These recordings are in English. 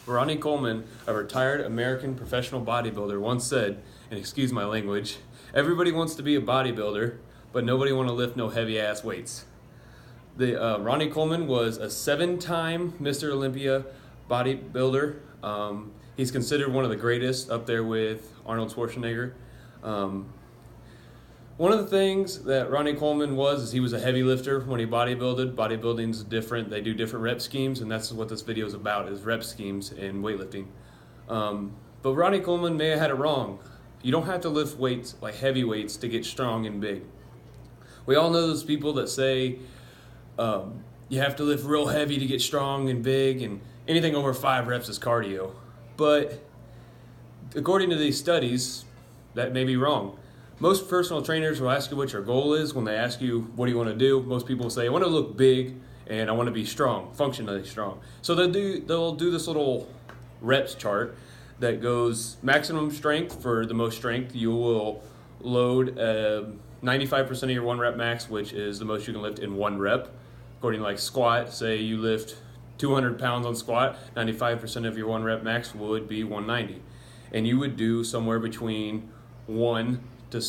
Ronnie Coleman, a retired American professional bodybuilder, once said, and excuse my language, everybody wants to be a bodybuilder, but nobody want to lift no heavy ass weights. Ronnie Coleman was a 7-time Mr. Olympia bodybuilder. He's considered one of the greatest, up there with Arnold Schwarzenegger. One of the things that Ronnie Coleman is he was a heavy lifter when he bodybuilded. Bodybuilding's different. They do different rep schemes, and that's what this video is about, is rep schemes in weightlifting. But Ronnie Coleman may have had it wrong. You don't have to lift weights, like heavy weights, to get strong and big. We all know those people that say you have to lift real heavy to get strong and big, and anything over 5 reps is cardio. But according to these studies, that may be wrong. Most personal trainers will ask you what your goal is when they ask you, what do you want to do? Most people will say, I want to look big and I want to be strong, functionally strong. So they'll do this little reps chart that goes maximum strength. For the most strength, you will load 95% of your 1 rep max, which is the most you can lift in 1 rep. According to like squat, say you lift 200 pounds on squat, 95% of your 1 rep max would be 190. And you would do somewhere between 1 to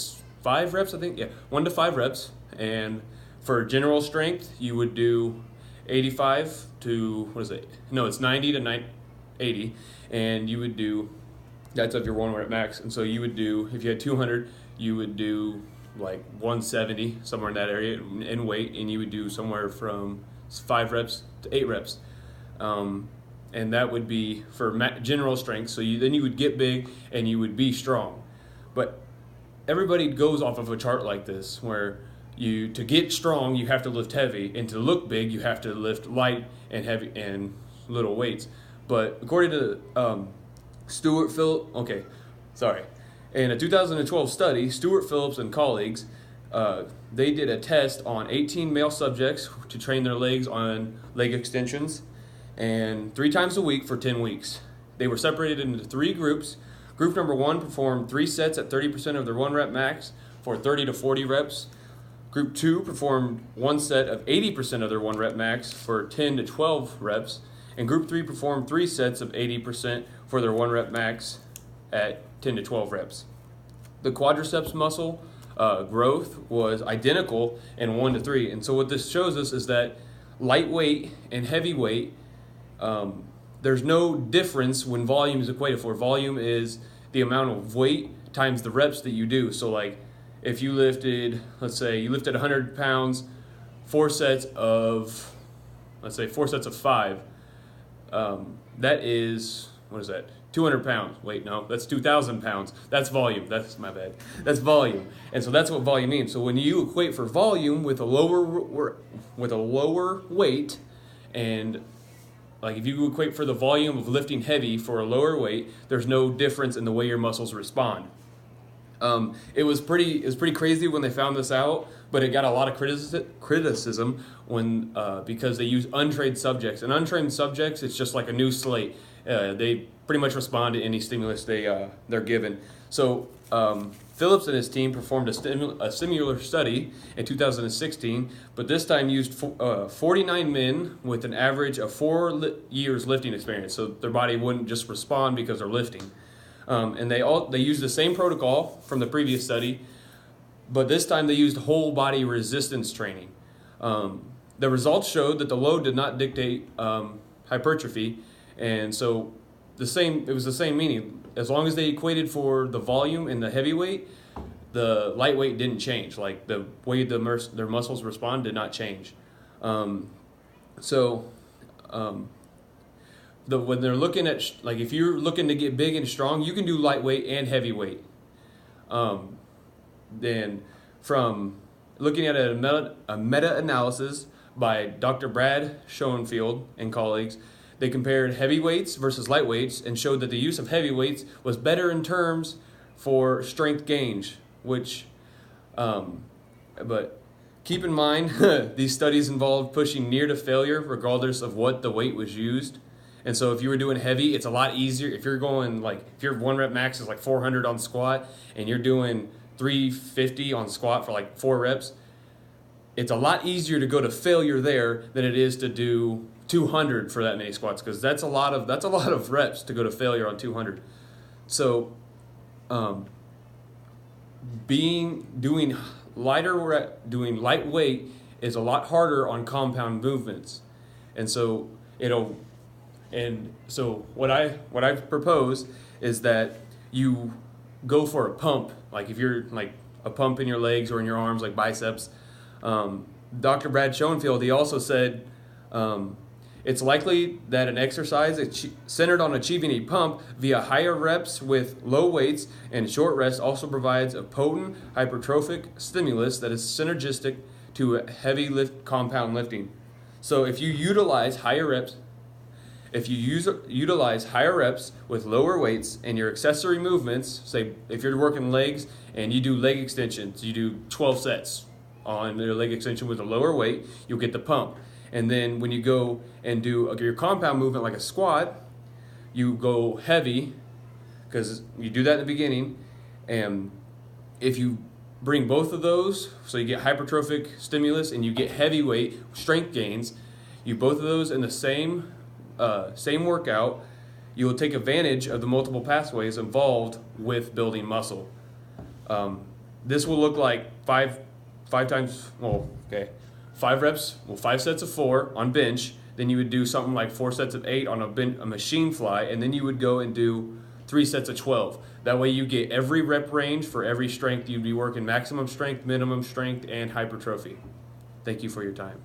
5 reps, I think. Yeah, 1 to 5 reps. And for general strength, you would do 85 to, it's 90 to 80. And you would do, that's of your 1 rep max. And so you would do, if you had 200, you would do like 170, somewhere in that area in weight. And you would do somewhere from 5 reps to 8 reps. And that would be for general strength. So then you would get big and you would be strong. But everybody goes off of a chart like this, where to get strong, you have to lift heavy, and to look big, you have to lift light and heavy and little weights. But according to in a 2012 study, Stuart Phillips and colleagues, they did a test on 18 male subjects to train their legs on leg extensions, and 3 times a week for 10 weeks. They were separated into 3 groups. Group number 1 performed 3 sets at 30% of their 1 rep max for 30 to 40 reps. Group 2 performed 1 set of 80% of their 1 rep max for 10 to 12 reps. And Group 3 performed 3 sets of 80% for their 1 rep max at 10 to 12 reps. The quadriceps muscle growth was identical in 1 to 3. And so what this shows us is that lightweight and heavyweight, there's no difference when volume is equated for. Volume is the amount of weight times the reps that you do. So like if you lifted, let's say you lifted 100 pounds, 4 sets of 5, that is, 200 pounds. Wait, no, that's 2,000 pounds. That's volume. That's my bad. That's volume. And so that's what volume means. So when you equate for volume with a lower weight, and like if you equate for the volume of lifting heavy for a lower weight, there's no difference in the way your muscles respond. It was pretty crazy when they found this out, but it got a lot of criticism because they use untrained subjects. And untrained subjects, it's just like a new slate. They pretty much respond to any stimulus they're given. So Phillips and his team performed a similar study in 2016, but this time used 49 men with an average of 4 years lifting experience. So their body wouldn't just respond because they're lifting. And they used the same protocol from the previous study, but this time they used whole body resistance training. The results showed that the load did not dictate hypertrophy, and so it was the same meaning. As long as they equated for the volume and the heavyweight, the lightweight didn't change. Like the way their muscles respond did not change. When they're looking at, like if you're looking to get big and strong, you can do lightweight and heavyweight. Then from looking at a meta-analysis by Dr. Brad Schoenfield and colleagues, they compared heavyweights versus lightweights and showed that the use of heavyweights was better in terms for strength gains, but keep in mind, these studies involved pushing near to failure regardless of what the weight was used. And so if you were doing heavy, it's a lot easier. If you're going if your 1 rep max is like 400 on squat and you're doing 350 on squat for like 4 reps, it's a lot easier to go to failure there than it is to do 200 for that many squats, because that's a lot of reps to go to failure on 200. So doing lightweight is a lot harder on compound movements, and so what I propose is that you go for a pump, like if you're like a pump in your legs or in your arms, like biceps. Dr. Brad Schoenfield, he also said it's likely that an exercise centered on achieving a pump via higher reps with low weights and short rests also provides a potent hypertrophic stimulus that is synergistic to heavy compound lifting. So if you utilize higher reps with lower weights and your accessory movements, say if you're working legs and you do leg extensions, you do 12 sets on your leg extension with a lower weight, you'll get the pump. And then when you go and do your compound movement like a squat, you go heavy, because you do that in the beginning. And if you bring both of those, so you get hypertrophic stimulus and you get heavyweight strength gains, you both of those in the same workout, you will take advantage of the multiple pathways involved with building muscle. This will look like five reps, 5 sets of 4 on bench. Then you would do something like 4 sets of 8 on a machine fly, and then you would go and do 3 sets of 12. That way you get every rep range for every strength. You'd be working maximum strength, minimum strength, and hypertrophy. Thank you for your time.